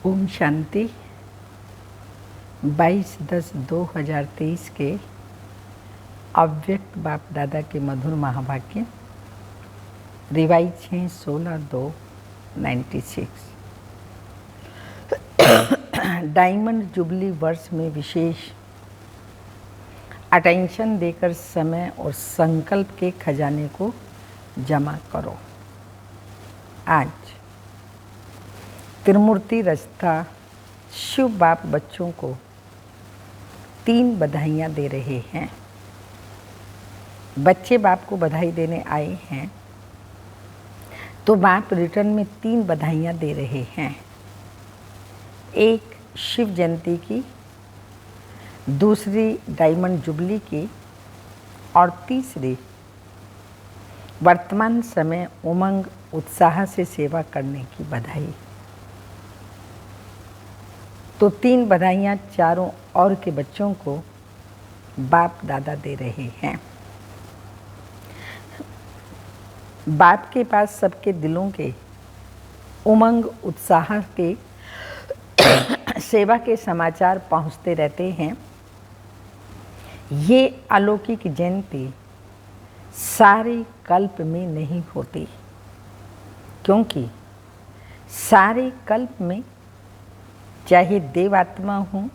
ओम शांति। 22/10/2023 के अव्यक्त बाप दादा के मधुर महावाक्य रिवाइज हैं 16/2/96। डायमंड जुबली वर्ष में विशेष अटेंशन देकर समय और संकल्प के खजाने को जमा करो। आज त्रिमूर्ति रचता शिव बाप बच्चों को 3 बधाइयाँ दे रहे हैं। बच्चे बाप को बधाई देने आए हैं तो बाप रिटर्न में 3 बधाइयाँ दे रहे हैं। एक शिव जयंती की, दूसरी डायमंड जुबली की और तीसरी वर्तमान समय उमंग उत्साह से सेवा करने की बधाई। तो 3 बधाइयाँ चारों और के बच्चों को बाप दादा दे रहे हैं। बाप के पास सबके दिलों के उमंग उत्साह के सेवा के समाचार पहुँचते रहते हैं। ये अलौकिक जयंती सारे कल्प में नहीं होती, क्योंकि सारे कल्प में चाहे देवात्मा हो,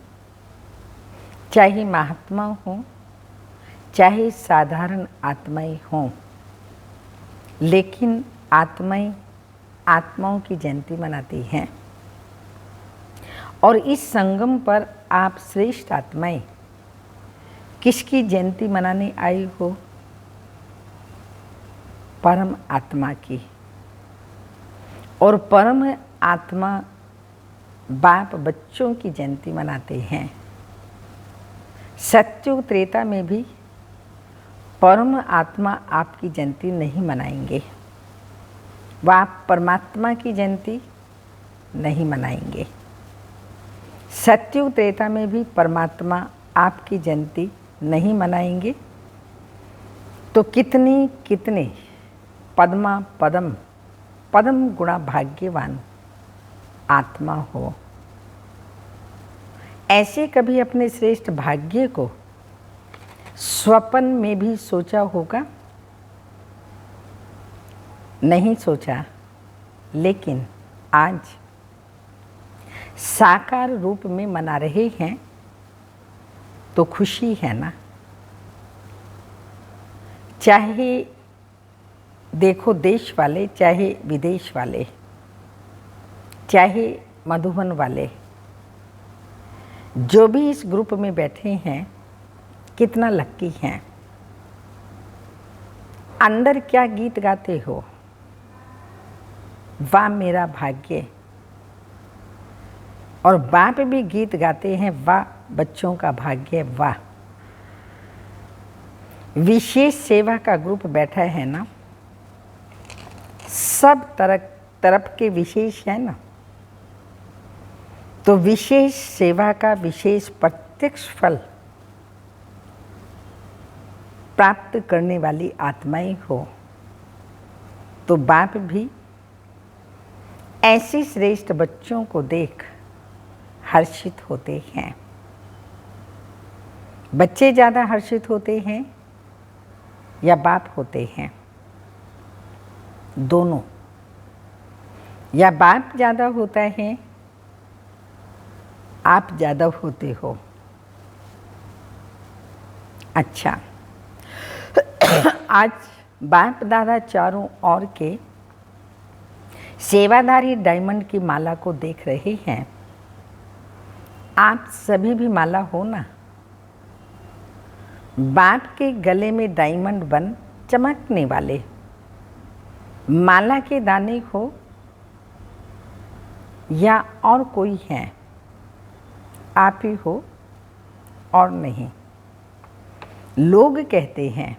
चाहे महात्मा हो, चाहे साधारण आत्माएं हों, लेकिन आत्माएं आत्माओं की जयंती मनाती हैं। और इस संगम पर आप श्रेष्ठ आत्माएं किसकी जयंती मनाने आई हो? परम आत्मा की। और परम आत्मा बाप बच्चों की जयंती मनाते हैं। सत्युग त्रेता में भी परम आत्मा आपकी जयंती नहीं मनाएंगे, वह आप परमात्मा की जयंती नहीं मनाएंगे। सत्युग त्रेता में भी परमात्मा आपकी जयंती नहीं मनाएंगे। तो कितनी कितने पद्मा पदम पदम गुणा भाग्यवान आत्मा हो। ऐसे कभी अपने श्रेष्ठ भाग्य को स्वप्न में भी सोचा होगा? नहीं सोचा, लेकिन आज साकार रूप में मना रहे हैं तो खुशी है ना। चाहे देखो देश वाले, चाहे विदेश वाले, चाहे मधुबन वाले, जो भी इस ग्रुप में बैठे हैं, कितना लक्की हैं। अंदर क्या गीत गाते हो? वाह मेरा भाग्य। और बाप भी गीत गाते हैं, वाह बच्चों का भाग्य, वाह। विशेष सेवा का ग्रुप बैठा है ना, सब तरफ के विशेष है ना। तो विशेष सेवा का विशेष प्रत्यक्ष फल प्राप्त करने वाली आत्माएं हो। तो बाप भी ऐसे श्रेष्ठ बच्चों को देख हर्षित होते हैं। बच्चे ज़्यादा हर्षित होते हैं या बाप होते हैं? दोनों। या बाप ज़्यादा होता है, आप ज़्यादा होते हो। अच्छा, आज बाप दादा चारों ओर के सेवाधारी डायमंड की माला को देख रहे हैं। आप सभी भी माला हो ना। बाप के गले में डायमंड बन चमकने वाले माला के दाने हो या और कोई है? आप ही हो और नहीं। लोग कहते हैं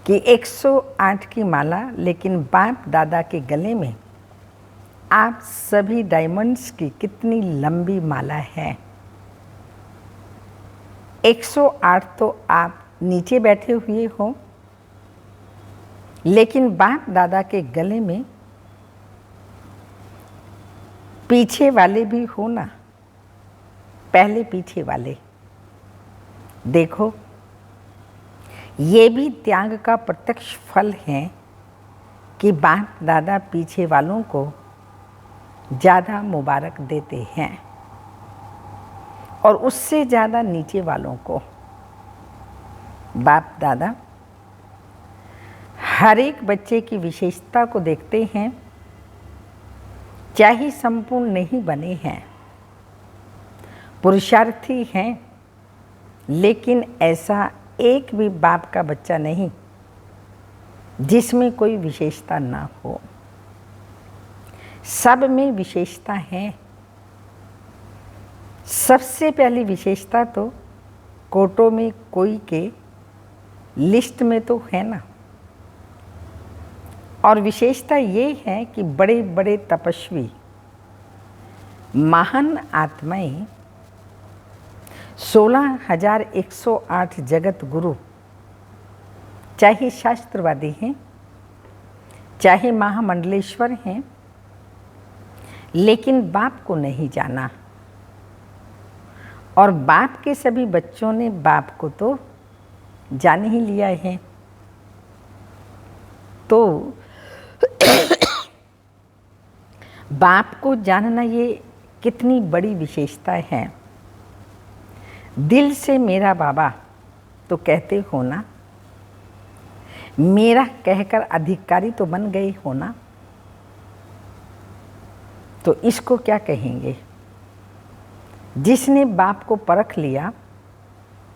कि 108 की माला, लेकिन बाप दादा के गले में आप सभी डायमंड्स की कितनी लंबी माला है। 108 तो आप नीचे बैठे हुए हो, लेकिन बाप दादा के गले में पीछे वाले भी हो ना, पहले पीछे वाले। देखो, ये भी त्याग का प्रत्यक्ष फल है कि बाप दादा पीछे वालों को ज़्यादा मुबारक देते हैं और उससे ज़्यादा नीचे वालों को। बाप दादा हर एक बच्चे की विशेषता को देखते हैं, चाहे संपूर्ण नहीं बने हैं, पुरुषार्थी हैं, लेकिन ऐसा एक भी बाप का बच्चा नहीं जिसमें कोई विशेषता ना हो। सब में विशेषता है। सबसे पहली विशेषता तो कोटों में कोई के लिस्ट में तो है ना। और विशेषता ये है कि बड़े बड़े तपस्वी महान आत्माएं 16,108 जगत गुरु, चाहे शास्त्रवादी हैं, चाहे महामंडलेश्वर हैं, लेकिन बाप को नहीं जाना। और बाप के सभी बच्चों ने बाप को तो जान ही लिया है। तो बाप को जानना ये कितनी बड़ी विशेषता है। दिल से मेरा बाबा तो कहते हो ना, मेरा कहकर अधिकारी तो बन गए हो ना, तो इसको क्या कहेंगे? जिसने बाप को परख लिया,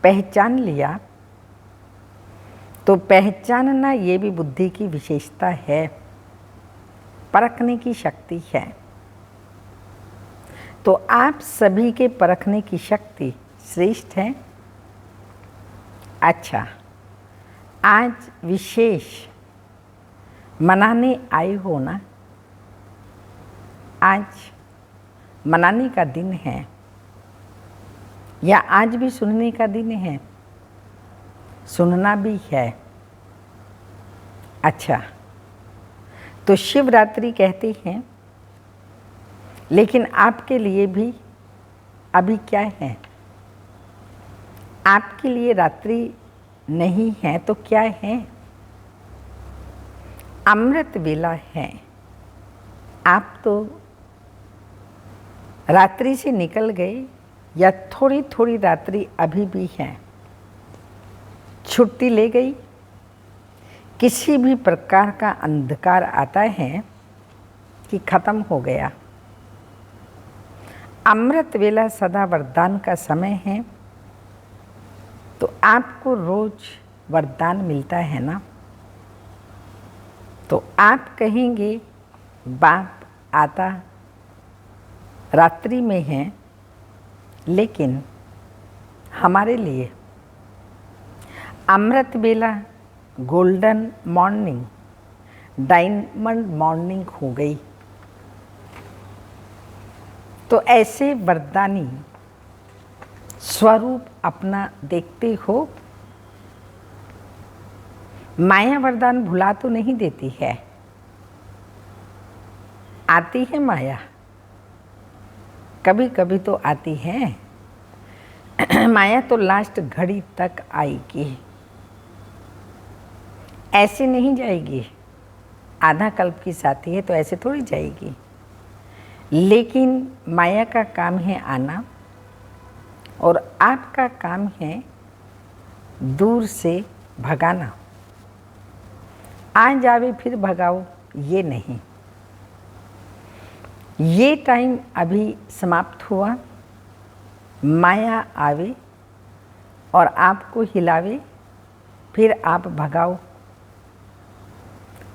पहचान लिया, तो पहचानना ये भी बुद्धि की विशेषता है, परखने की शक्ति है। तो आप सभी के परखने की शक्ति श्रेष्ठ है। अच्छा, आज विशेष मनाने आए हो ना, आज मनाने का दिन है या आज भी सुनने का दिन है? सुनना भी है। अच्छा, तो शिवरात्रि कहते हैं, लेकिन आपके लिए भी अभी क्या है? आपके लिए रात्रि नहीं है तो क्या है? अमृत वेला है। आप तो रात्रि से निकल गए या थोड़ी थोड़ी रात्रि अभी भी है, छुट्टी ले गई। किसी भी प्रकार का अंधकार आता है कि खत्म हो गया। अमृत वेला सदा वरदान का समय है, तो आपको रोज वरदान मिलता है ना। तो आप कहेंगे बाप आता रात्रि में है, लेकिन हमारे लिए अमृत वेला गोल्डन मॉर्निंग, डायमंड मॉर्निंग हो गई। तो ऐसे वरदानी स्वरूप अपना देखते हो। माया वरदान भुला तो नहीं देती है, आती है माया, कभी कभी तो आती है। माया तो लास्ट घड़ी तक आएगी, ऐसे नहीं जाएगी। आधा कल्प की साथी है तो ऐसे थोड़ी जाएगी। लेकिन माया का काम है आना, और आपका काम है दूर से भगाना। आ जावे फिर भगाओ, ये नहीं। ये टाइम अभी समाप्त हुआ। माया आवे और आपको हिलावे, फिर आप भगाओ,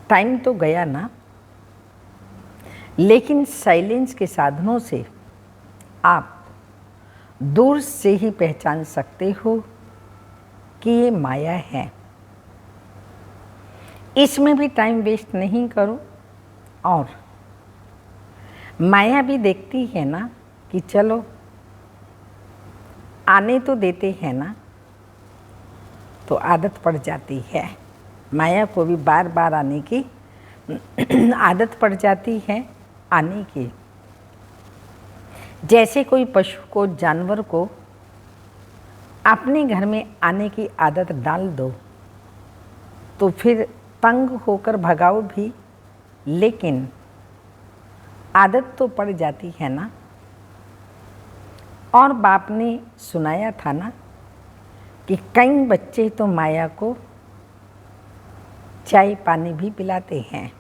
टाइम तो गया ना। लेकिन साइलेंस के साधनों से आप दूर से ही पहचान सकते हो कि ये माया है। इसमें भी टाइम वेस्ट नहीं करो। और माया भी देखती है ना कि चलो आने तो देते हैं ना, तो आदत पड़ जाती है। माया को भी बार बार आने की आदत पड़ जाती है, आने की। जैसे कोई पशु को, जानवर को अपने घर में आने की आदत डाल दो तो फिर तंग होकर भगाओ भी, लेकिन आदत तो पड़ जाती है ना। और बाप ने सुनाया था ना कि कई बच्चे तो माया को चाय पानी भी पिलाते हैं।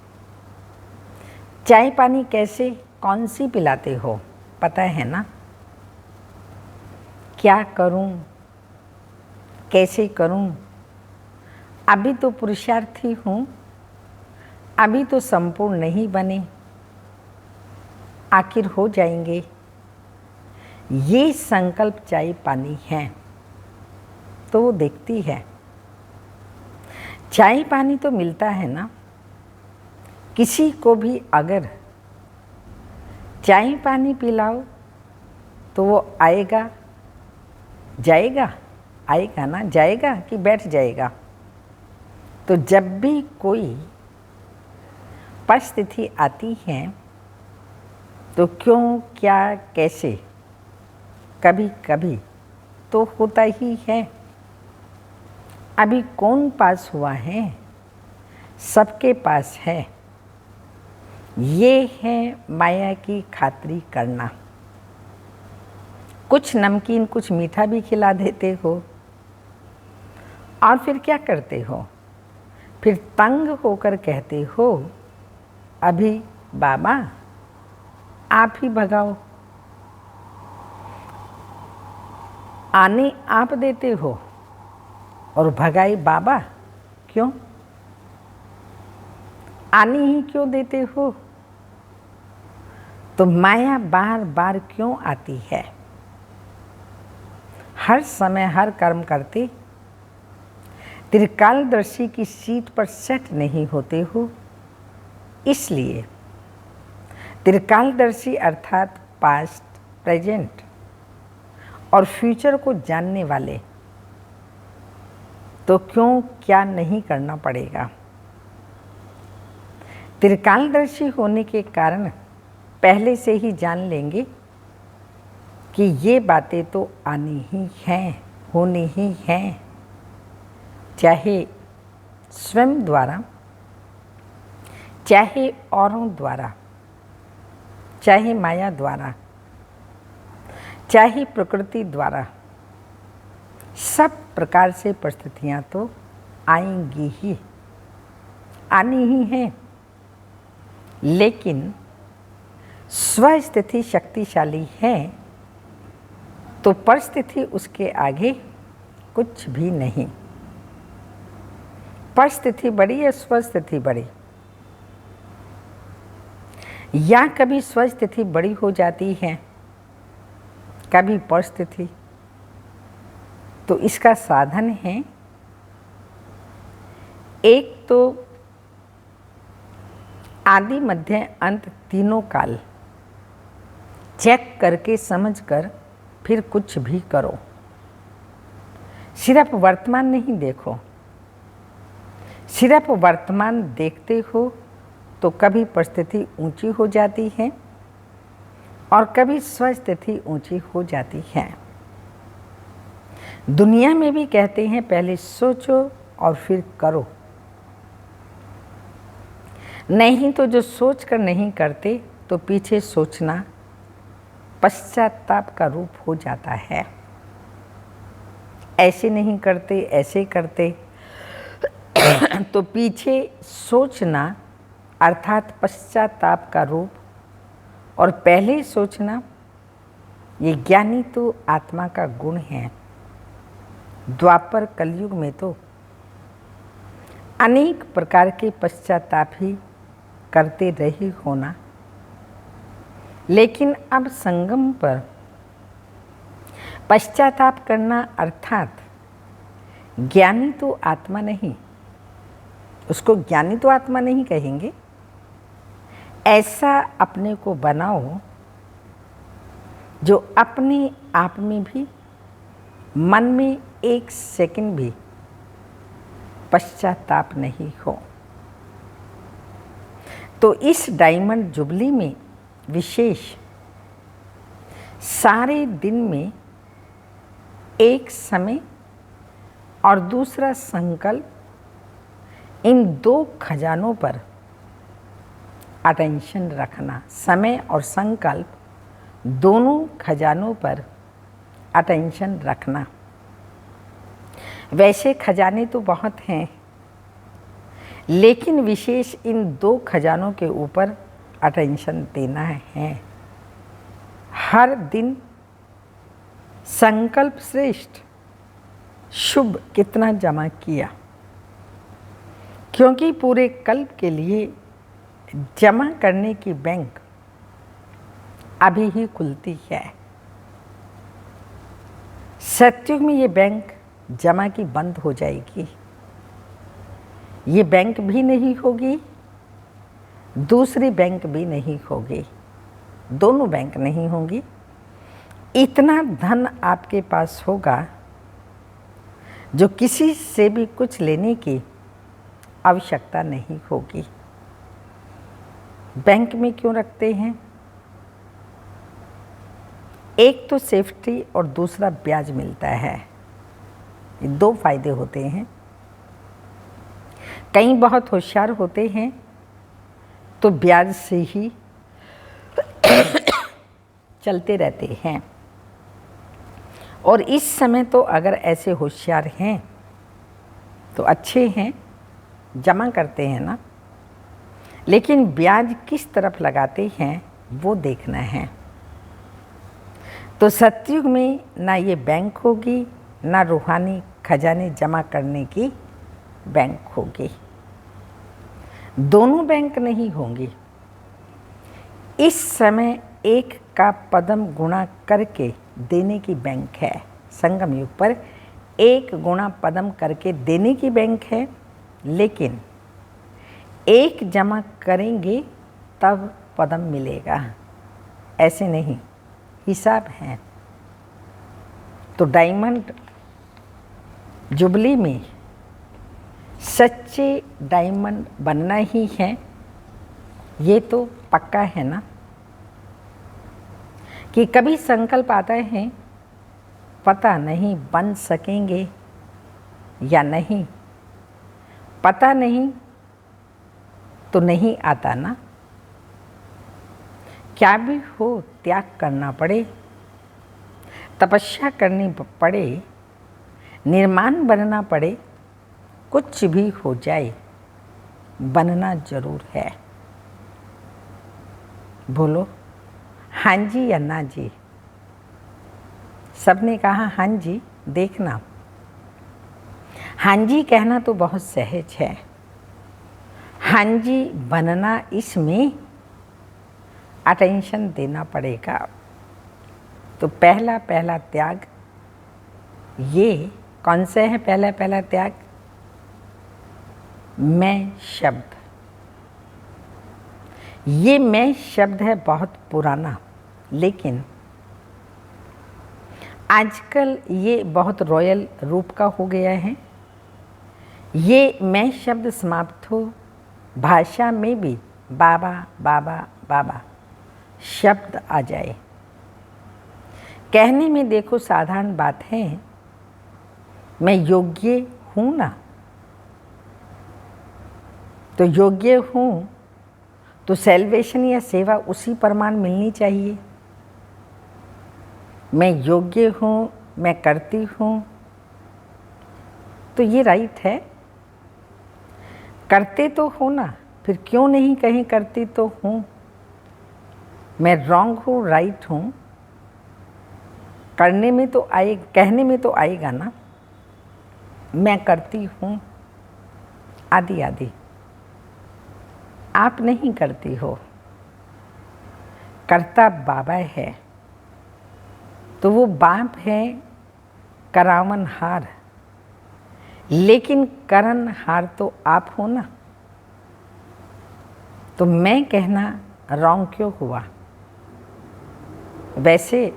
चाय पानी कैसे, कौन सी पिलाते हो, पता है ना। क्या करूं, कैसे करूं, अभी तो पुरुषार्थी हूं, अभी तो संपूर्ण नहीं बने, आखिर हो जाएंगे। ये संकल्प चाय पानी है तो वो देखती है। चाय पानी तो मिलता है ना। किसी को भी अगर चाय पानी पिलाओ तो वो आएगा, जाएगा, आएगा ना, जाएगा कि बैठ जाएगा। तो जब भी कोई परिस्थिति आती है तो क्यों, क्या, कैसे, कभी कभी तो होता ही है। अभी कौन पास हुआ है, सबके पास है। ये है माया की खातिरी करना। कुछ नमकीन, कुछ मीठा भी खिला देते हो और फिर क्या करते हो, फिर तंग होकर कहते हो अभी बाबा आप ही भगाओ। आने आप देते हो और भगाए बाबा, क्यों? आने ही क्यों देते हो? तो माया बार बार क्यों आती है? हर समय हर कर्म करते त्रिकालदर्शी की सीट पर सेट नहीं होते हो। इसलिए त्रिकालदर्शी अर्थात पास्ट, प्रेजेंट और फ्यूचर को जानने वाले तो क्यों, क्या नहीं करना पड़ेगा। त्रिकालदर्शी होने के कारण पहले से ही जान लेंगे कि ये बातें तो आनी ही हैं, होनी ही हैं, चाहे स्वयं द्वारा, चाहे औरों द्वारा, चाहे माया द्वारा, चाहे प्रकृति द्वारा। सब प्रकार से परिस्थितियाँ तो आएंगी ही, आनी ही हैं। लेकिन स्वस्थिति शक्तिशाली है तो परिस्थिति उसके आगे कुछ भी नहीं। परिस्थिति बड़ी है, स्वस्थिति बड़ी, या कभी स्वस्थिति बड़ी हो जाती है, कभी परिस्थिति। तो इसका साधन है एक तो आदि मध्य अंत तीनों काल चेक करके समझकर फिर कुछ भी करो। सिर्फ वर्तमान नहीं देखो। सिर्फ वर्तमान देखते हो तो कभी परिस्थिति ऊंची हो जाती है और कभी स्वस्थिति ऊंची हो जाती है। दुनिया में भी कहते हैं पहले सोचो और फिर करो। नहीं तो जो सोच कर नहीं करते तो पीछे सोचना पश्चाताप का रूप हो जाता है। ऐसे नहीं करते, ऐसे करते तो पीछे सोचना अर्थात पश्चाताप का रूप, और पहले सोचना ये ज्ञानी तो आत्मा का गुण है। द्वापर कलयुग में तो अनेक प्रकार के पश्चाताप ही करते रही होना, लेकिन अब संगम पर पश्चाताप करना अर्थात ज्ञानी तो आत्मा नहीं, उसको ज्ञानी तो आत्मा नहीं कहेंगे। ऐसा अपने को बनाओ जो अपने आप में भी, मन में एक सेकंड भी पश्चाताप नहीं हो। तो इस डायमंड जुबली में विशेष सारे दिन में एक समय और दूसरा संकल्प, इन दो खजानों पर अटेंशन रखना। समय और संकल्प दोनों खजानों पर अटेंशन रखना। वैसे खजाने तो बहुत हैं, लेकिन विशेष इन दो खजानों के ऊपर अटेंशन देना है। हर दिन संकल्प श्रेष्ठ शुभ कितना जमा किया, क्योंकि पूरे कल्प के लिए जमा करने की बैंक अभी ही खुलती है। सतयुग में ये बैंक जमा की बंद हो जाएगी। ये बैंक भी नहीं होगी, दूसरी बैंक भी नहीं होगी, दोनों बैंक नहीं होंगी। इतना धन आपके पास होगा जो किसी से भी कुछ लेने की आवश्यकता नहीं होगी। बैंक में क्यों रखते हैं? एक तो सेफ्टी और दूसरा ब्याज मिलता है। ये दो फायदे होते हैं। कई बहुत होशियार होते हैं तो ब्याज से ही चलते रहते हैं, और इस समय तो अगर ऐसे होशियार हैं तो अच्छे हैं, जमा करते हैं ना, लेकिन ब्याज किस तरफ लगाते हैं वो देखना है। तो सतयुग में ना ये बैंक होगी, ना रूहानी खजाने जमा करने की बैंक होगी, दोनों बैंक नहीं होंगी। इस समय एक का पदम गुणा करके देने की बैंक है। संगम युग पर एक गुणा पदम करके देने की बैंक है, लेकिन एक जमा करेंगे तब पदम मिलेगा, ऐसे नहीं, हिसाब है। तो डायमंड जुबली में सच्चे डायमंड बनना ही है, ये तो पक्का है ना। कि कभी संकल्प आता है, पता नहीं बन सकेंगे या नहीं, पता नहीं तो नहीं आता ना। क्या भी हो त्याग करना पड़े, तपस्या करनी पड़े, निर्माण बनना पड़े, कुछ भी हो जाए बनना जरूर है। बोलो हाँ जी या ना जी? सबने कहा हाँ जी। देखना, हाँ जी कहना तो बहुत सहज है, हाँ जी बनना इसमें अटेंशन देना पड़ेगा। तो पहला पहला त्याग ये कौन से है? पहला पहला त्याग मैं शब्द। ये मैं शब्द है बहुत पुराना, लेकिन आजकल ये बहुत रॉयल रूप का हो गया है। ये मैं शब्द समाप्त हो, भाषा में भी बाबा बाबा बाबा शब्द आ जाए। कहने में देखो साधारण बात है, मैं योग्य हूँ ना, तो योग्य हूँ तो सेल्वेशन या सेवा उसी प्रमाण मिलनी चाहिए। मैं योग्य हूँ, मैं करती हूँ, तो ये राइट है। करते तो हो ना, फिर क्यों नहीं कहीं करती तो हूँ। मैं रॉन्ग हूँ, राइट हूँ, करने में तो आए, कहने में तो आएगा ना। मैं करती हूँ आदि आदि। आप नहीं करती हो, करता बाबा है, तो वो बाप है करावनहार, लेकिन करनहार तो आप हो ना। तो मैं कहना रॉन्ग क्यों हुआ? वैसे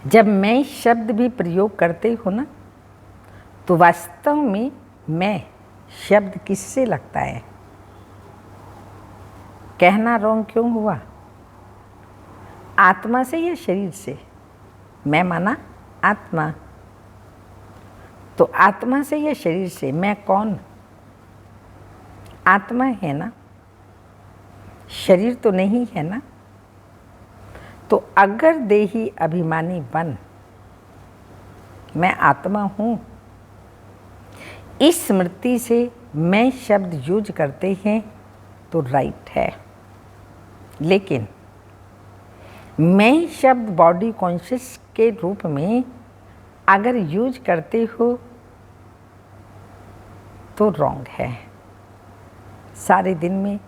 जब मैं शब्द भी प्रयोग करते हो ना, तो वास्तव में मैं शब्द किससे लगता है? कहना रॉन्ग क्यों हुआ? आत्मा से या शरीर से? मैं माना आत्मा, तो आत्मा से या शरीर से? मैं कौन? आत्मा है ना, शरीर तो नहीं है ना। तो अगर देही अभिमानी बन मैं आत्मा हूं, इस स्मृति से मैं शब्द यूज करते हैं तो राइट है। लेकिन मैं शब्द बॉडी कॉन्शियस के रूप में अगर यूज करते हो तो रॉन्ग है। सारे दिन में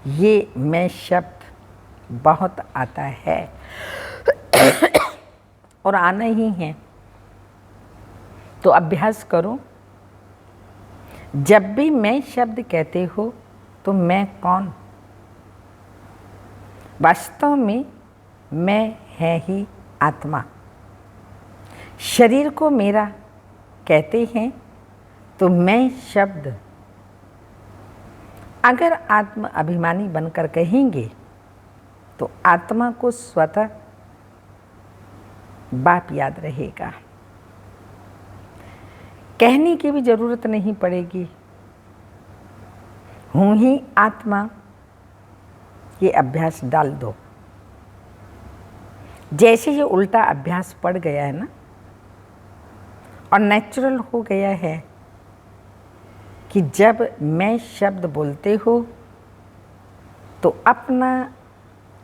ये मैं शब्द बहुत आता है और आना ही है, तो अभ्यास करो। जब भी मैं शब्द कहते हो तो मैं कौन? वास्तव में मैं है ही आत्मा। शरीर को मेरा कहते हैं तो मैं शब्द अगर आत्म अभिमानी बनकर कहेंगे तो आत्मा को स्वतः बाप याद रहेगा, कहने की भी जरूरत नहीं पड़ेगी। हूँ ही आत्मा, ये अभ्यास डाल दो। जैसे ये उल्टा अभ्यास पड़ गया है ना, और नेचुरल हो गया है कि जब मैं शब्द बोलते हो तो अपना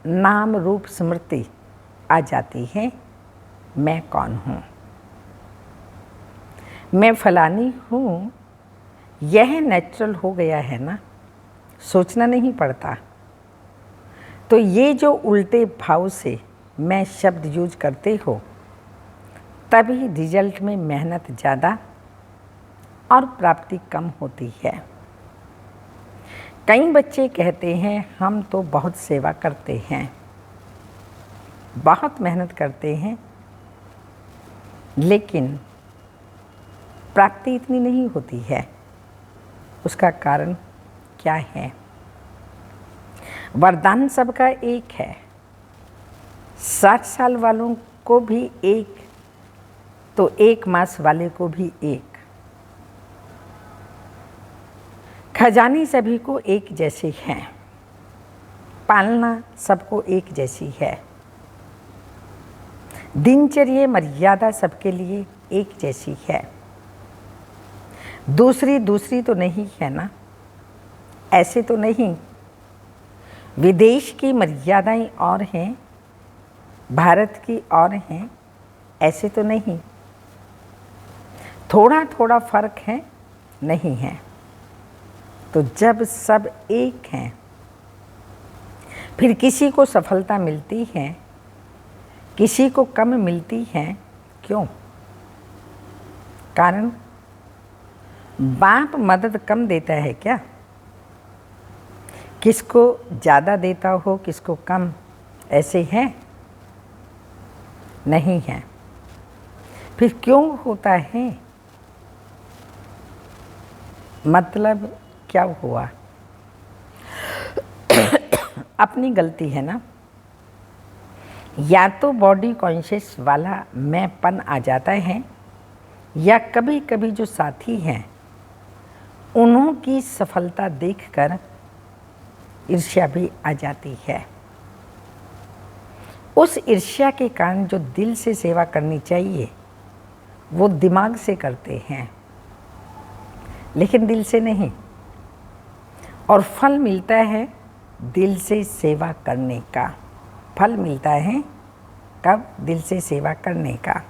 नाम रूप स्मृति आ जाती है। मैं कौन हूँ? मैं फलानी हूँ, यह नेचुरल हो गया है ना, सोचना नहीं पड़ता। तो ये जो उल्टे भाव से मैं शब्द यूज करते हो, तभी रिजल्ट में मेहनत ज़्यादा और प्राप्ति कम होती है। कई बच्चे कहते हैं हम तो बहुत सेवा करते हैं, बहुत मेहनत करते हैं, लेकिन प्राप्ति इतनी नहीं होती है। उसका कारण क्या है? वरदान सबका एक है। 60 साल वालों को भी एक, तो 1 मास वाले को भी एक। खजाने सभी को एक जैसे हैं, पालना सबको एक जैसी है। दिनचर्या मर्यादा सबके लिए एक जैसी है। दूसरी तो नहीं है ना, ऐसे तो नहीं। विदेश की मर्यादाएं और हैं, भारत की और हैं, ऐसे तो नहीं। थोड़ा थोड़ा फर्क है, नहीं है। तो जब सब एक हैं, फिर किसी को सफलता मिलती है, किसी को कम मिलती है। क्यों? कारण बाप मदद कम देता है क्या? किसको ज़्यादा देता हो, किसको कम, ऐसे है? नहीं है। फिर क्यों होता है? मतलब क्या हुआ? अपनी गलती है ना। या तो बॉडी कॉन्शियस वाला मैंपन आ जाता है, या कभी कभी जो साथी हैं उन्हों की सफलता देखकर ईर्ष्या भी आ जाती है। उस ईर्ष्या के कारण जो दिल से सेवा करनी चाहिए वो दिमाग से करते हैं, लेकिन दिल से नहीं। और फल मिलता है दिल से सेवा करने का। फल मिलता है कब? दिल से सेवा करने का।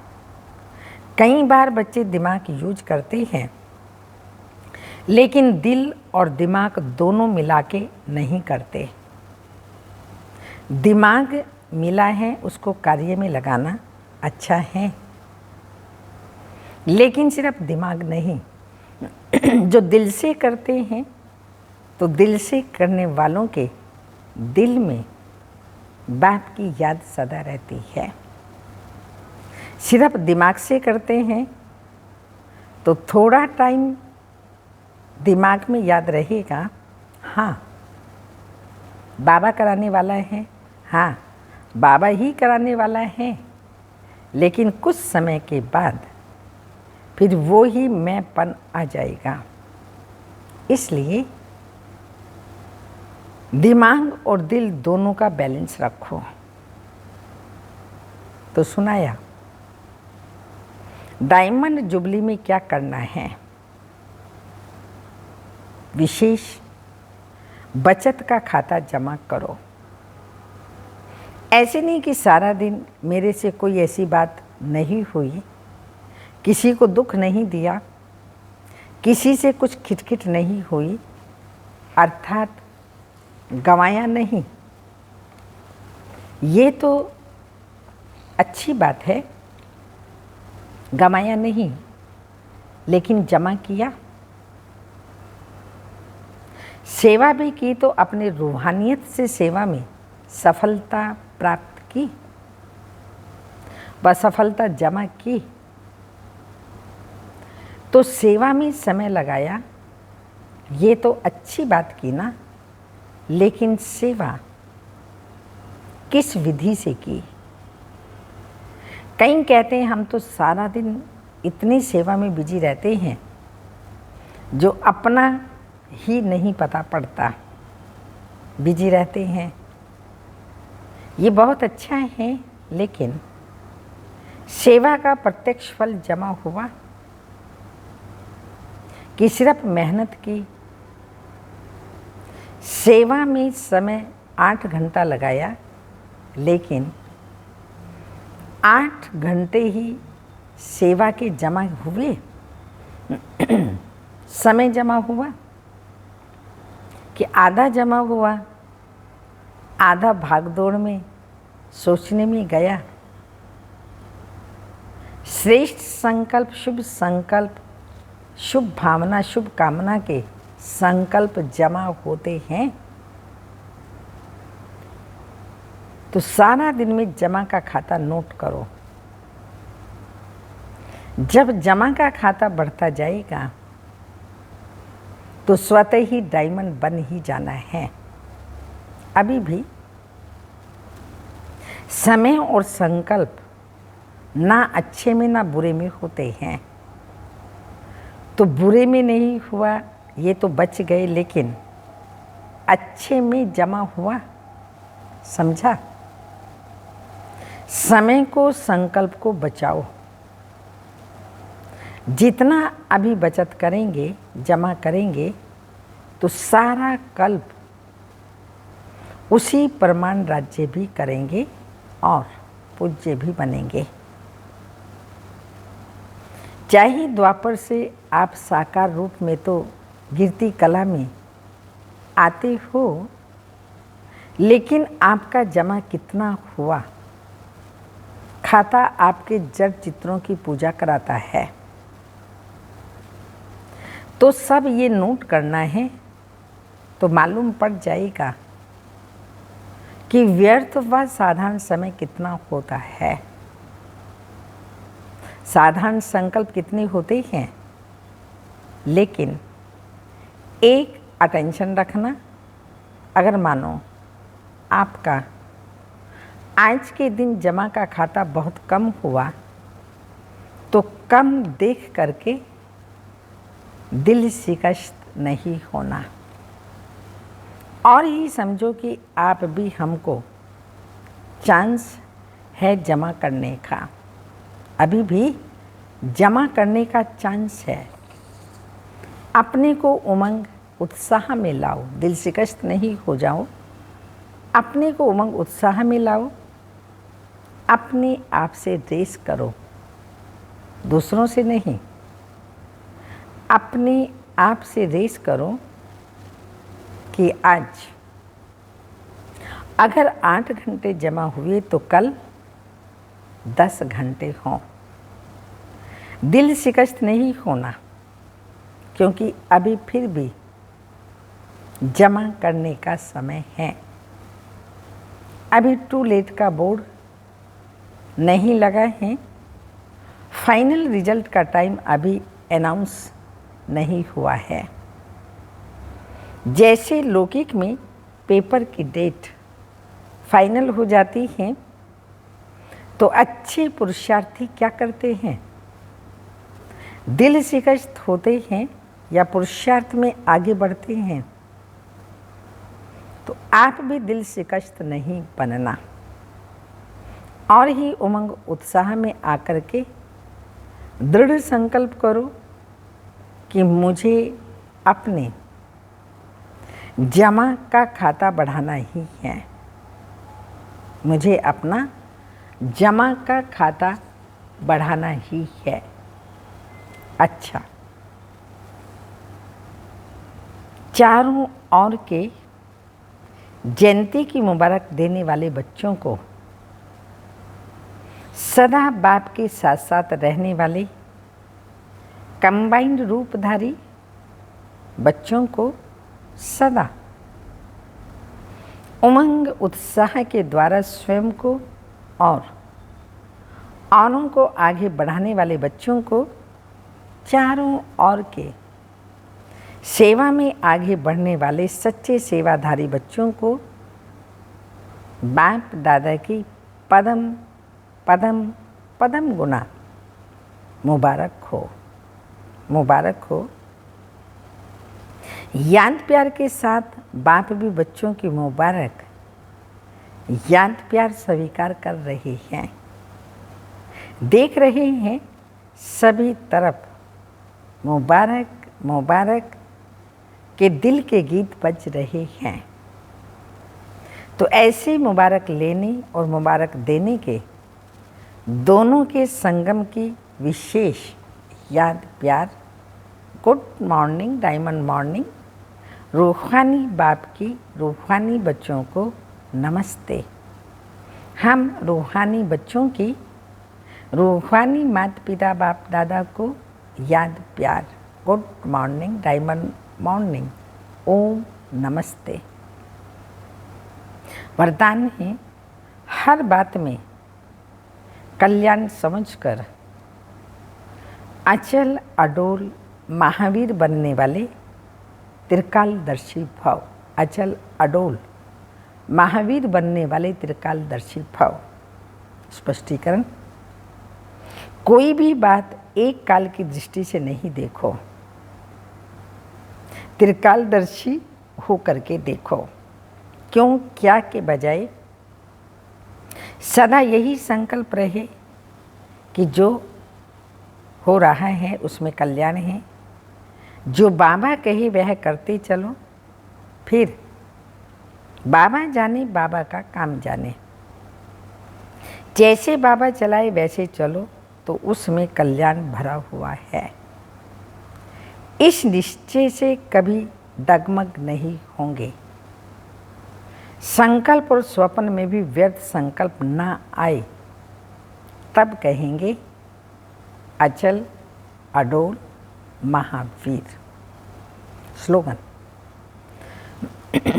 कई बार बच्चे दिमाग यूज करते हैं, लेकिन दिल और दिमाग दोनों मिला के नहीं करते। दिमाग मिला है, उसको कार्य में लगाना अच्छा है, लेकिन सिर्फ दिमाग नहीं। जो दिल से करते हैं, तो दिल से करने वालों के दिल में बाप की याद सदा रहती है। सिर्फ दिमाग से करते हैं तो थोड़ा टाइम दिमाग में याद रहेगा, हाँ बाबा कराने वाला है, हाँ बाबा ही कराने वाला है, लेकिन कुछ समय के बाद फिर वो ही मैंपन आ जाएगा। इसलिए दिमाग और दिल दोनों का बैलेंस रखो। तो सुनाया डायमंड जुबली में क्या करना है। विशेष बचत का खाता जमा करो। ऐसे नहीं कि सारा दिन मेरे से कोई ऐसी बात नहीं हुई, किसी को दुख नहीं दिया, किसी से कुछ खिटखिट नहीं हुई, अर्थात गंवाया नहीं। ये तो अच्छी बात है, गंवाया नहीं, लेकिन जमा किया, सेवा भी की तो अपने रूहानियत से सेवा में सफलता प्राप्त की, व सफलता जमा की। तो सेवा में समय लगाया, ये तो अच्छी बात की ना, लेकिन सेवा किस विधि से की। कई कहते हैं हम तो सारा दिन इतनी सेवा में बिजी रहते हैं जो अपना ही नहीं पता पड़ता, बिजी रहते हैं। ये बहुत अच्छा है, लेकिन सेवा का प्रत्यक्ष फल जमा हुआ कि सिर्फ मेहनत की। सेवा में समय 8 घंटा लगाया, लेकिन 8 घंटे ही सेवा के जमा हुए, समय जमा हुआ कि आधा जमा हुआ, आधा भागदौड़ में सोचने में गया। श्रेष्ठ संकल्प, शुभ भावना, शुभ कामना के संकल्प जमा होते हैं तो सारा दिन में जमा का खाता नोट करो। जब जमा का खाता बढ़ता जाएगा तो स्वतः ही डायमंड बन ही जाना है। अभी भी समय और संकल्प ना अच्छे में ना बुरे में होते हैं। तो बुरे में नहीं हुआ, ये तो बच गए, लेकिन अच्छे में जमा हुआ, समझा। समय को, संकल्प को बचाओ। जितना अभी बचत करेंगे, जमा करेंगे, तो सारा कल्प उसी परमाणु राज्य भी करेंगे और पूज्य भी बनेंगे। चाहे द्वापर से आप साकार रूप में तो गिरती कला में आते हो, लेकिन आपका जमा कितना हुआ, खाता आपके जड़ चित्रों की पूजा कराता है। तो सब ये नोट करना है, तो मालूम पड़ जाएगा कि व्यर्थ व साधारण समय कितना होता है। साधारण संकल्प कितने होते हैं, लेकिन एक अटेंशन रखना। अगर मानो आपका आज के दिन जमा का खाता बहुत कम हुआ, तो कम देख करके दिल शिकस्त नहीं होना, और ही समझो कि आप भी हमको चांस है जमा करने का, अभी भी जमा करने का चांस है। अपने को उमंग उत्साह में लाओ, दिल शिकस्त नहीं हो जाओ। अपने को उमंग उत्साह में लाओ, अपने आप से रेस करो, दूसरों से नहीं। अपने आप से रेस करो कि आज अगर 8 घंटे जमा हुए तो कल 10 घंटे हों। दिल शिकस्त नहीं होना, क्योंकि अभी फिर भी जमा करने का समय है। अभी टू लेट का बोर्ड नहीं लगा है। फाइनल रिजल्ट का टाइम अभी अनाउंस नहीं हुआ है। जैसे लौकिक में पेपर की डेट फाइनल हो जाती हैं तो अच्छे पुरुषार्थी क्या करते हैं? दिल शिकस्त होते हैं या पुरुषार्थ में आगे बढ़ते हैं? तो आप भी दिल शिकस्त नहीं बनना और ही उमंग उत्साह में आकर के दृढ़ संकल्प करो कि मुझे अपने जमा का खाता बढ़ाना ही है। मुझे अपना जमा का खाता बढ़ाना ही है। अच्छा, चारों ओर के जयंती की मुबारक देने वाले बच्चों को, सदा बाप के साथ साथ रहने वाले कंबाइंड रूपधारी बच्चों को सदा उमंग उत्साह के द्वारा स्वयं को और औरों को आगे बढ़ाने वाले बच्चों को, चारों ओर के सेवा में आगे बढ़ने वाले सच्चे सेवाधारी बच्चों को बाप दादा की पदम पदम पदम गुना मुबारक हो, मुबारक हो। याद प्यार के साथ बाप भी बच्चों की मुबारक याद प्यार स्वीकार कर रहे हैं। देख रहे हैं सभी तरफ मुबारक मुबारक के दिल के गीत बज रहे हैं। तो ऐसे मुबारक लेने और मुबारक देने के दोनों के संगम की विशेष याद प्यार, गुड मॉर्निंग, डायमंड मॉर्निंग, रूहानी बाप की रूहानी बच्चों को नमस्ते। हम रूहानी बच्चों की रूहानी माता पिता बाप दादा को याद प्यार, गुड मॉर्निंग, डायमंड मॉर्निंग, ओम नमस्ते। वरदान है, हर बात में कल्याण समझकर अचल अडोल महावीर बनने वाले त्रिकालदर्शी भव। अचल अडोल महावीर बनने वाले त्रिकालदर्शी भव। स्पष्टीकरण, कोई भी बात एक काल की दृष्टि से नहीं देखो, त्रिकालदर्शी होकर के देखो। क्यों क्या के बजाय सदा यही संकल्प रहे कि जो हो रहा है उसमें कल्याण है। जो बाबा कहे वह करते चलो, फिर बाबा जाने बाबा का काम जाने। जैसे बाबा चलाए वैसे चलो तो उसमें कल्याण भरा हुआ है। इस निश्चय से कभी डगमग नहीं होंगे। संकल्प और स्वप्न में भी व्यर्थ संकल्प ना आए, तब कहेंगे अचल अडोल महावीर। स्लोगन,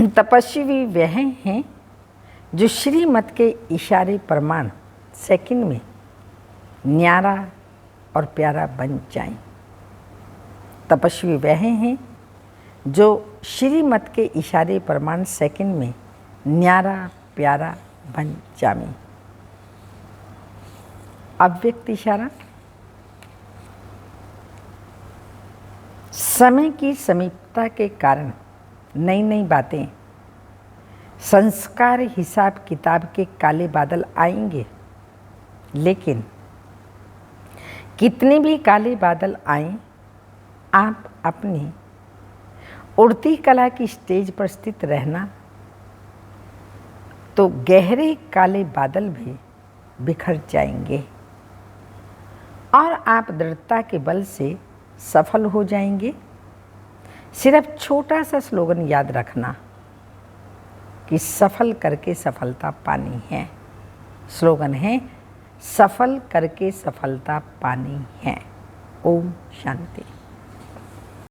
तपस्वी वह हैं जो श्रीमत के इशारे प्रमाण सेकंड में न्यारा और प्यारा बन जाएं। तपस्वी वह हैं जो श्रीमत के इशारे प्रमाण सेकंड में न्यारा प्यारा बन जावे। अव्यक्त इशारा, समय की समीपता के कारण नई नई बातें, संस्कार, हिसाब किताब के काले बादल आएंगे, लेकिन कितने भी काले बादल आएं, आप अपनी उड़ती कला की स्टेज पर स्थित रहना, तो गहरे काले बादल भी बिखर जाएंगे और आप दृढ़ता के बल से सफल हो जाएंगे। सिर्फ छोटा सा स्लोगन याद रखना कि सफल करके सफलता पानी है। स्लोगन है, सफल करके सफलता पानी है। ओम शांति।